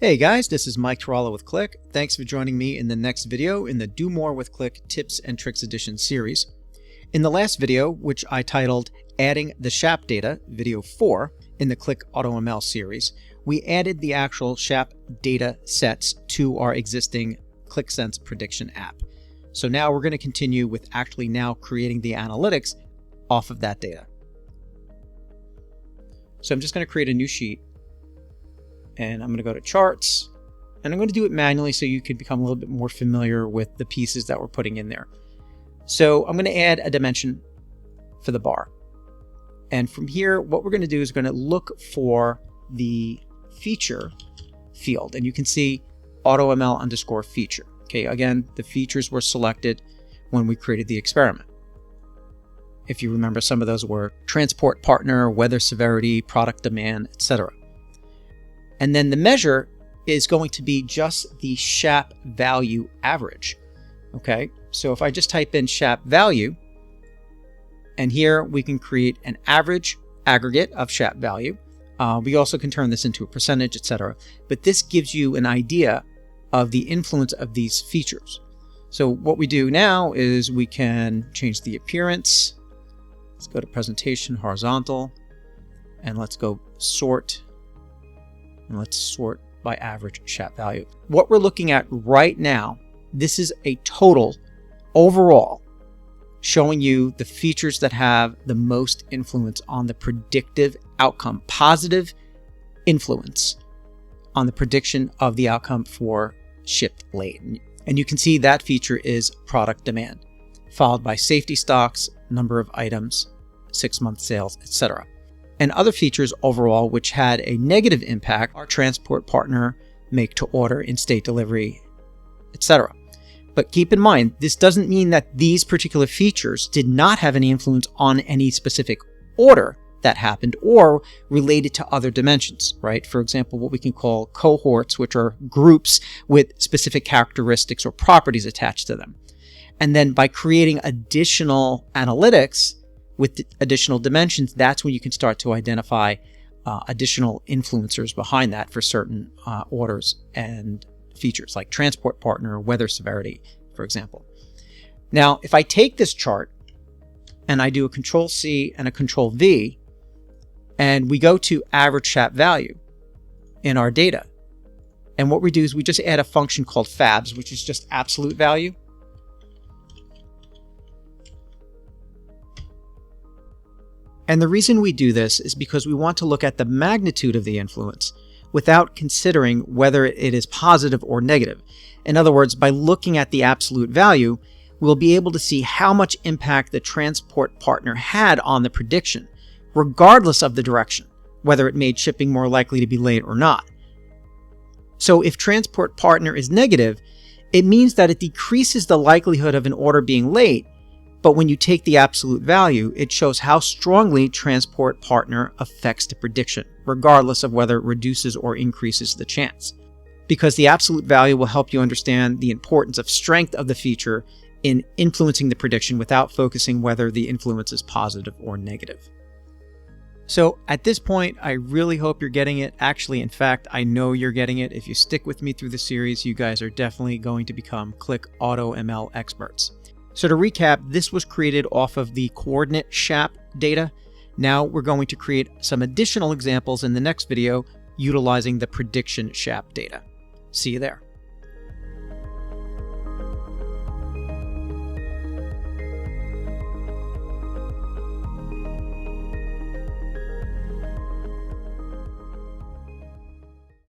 Hey guys, this is Mike Tarallo with Qlik. Thanks for joining me in the next video in the Do More with Qlik Tips and Tricks Edition series. In the last video, which I titled Adding the SHAP Data, video 4 in the Qlik AutoML series, we added the actual SHAP data sets to our existing Qlik Sense prediction app. So now we're going to continue with actually now creating the analytics off of that data. So I'm just going to create a new sheet. And I'm going to go to charts, and I'm going to do it manually so you can become a little bit more familiar with the pieces that we're putting in there. So I'm going to add a dimension for the bar. And from here, what we're going to do is we're going to look for the feature field. And you can see AutoML underscore feature. Okay, again, the features were selected when we created the experiment. If you remember, some of those were transport partner, weather severity, product demand, etc. And then the measure is going to be just the SHAP value average. Okay, so if I just type in SHAP value, and here we can create an average aggregate of SHAP value. We also can turn this into a percentage, etc. But this gives you an idea of the influence of these features. So what we do now is we can change the appearance. Let's go to presentation, horizontal, and let's go sort. And let's sort by average SHAP value. What we're looking at right now, this is a total overall showing you the features that have the most influence on the predictive outcome, positive influence on the prediction of the outcome for shipped late. And you can see that feature is product demand, followed by safety stocks, number of items, 6-month sales, etc. And other features overall which had a negative impact are transport partner, make to order, in-state delivery, etc. But keep in mind, this doesn't mean that these particular features did not have any influence on any specific order that happened or related to other dimensions, right? For example, what we can call cohorts, which are groups with specific characteristics or properties attached to them. And then by creating additional analytics with additional dimensions, that's when you can start to identify additional influencers behind that for certain orders and features like transport partner, weather severity, for example. Now, if I take this chart and I do a Control-C and a Control-V, and we go to average SHAP value in our data, and what we do is we just add a function called fabs, which is just absolute value. And the reason we do this is because we want to look at the magnitude of the influence without considering whether it is positive or negative. In other words, by looking at the absolute value, we'll be able to see how much impact the transport partner had on the prediction, regardless of the direction, whether it made shipping more likely to be late or not. So if transport partner is negative, it means that it decreases the likelihood of an order being late. But when you take the absolute value, it shows how strongly transport partner affects the prediction, regardless of whether it reduces or increases the chance. Because the absolute value will help you understand the importance of strength of the feature in influencing the prediction without focusing whether the influence is positive or negative. So at this point, I really hope you're getting it. Actually, in fact, I know you're getting it. If you stick with me through the series, you guys are definitely going to become Qlik AutoML experts. So to recap, this was created off of the coordinate SHAP data. Now we're going to create some additional examples in the next video utilizing the prediction SHAP data. See you there.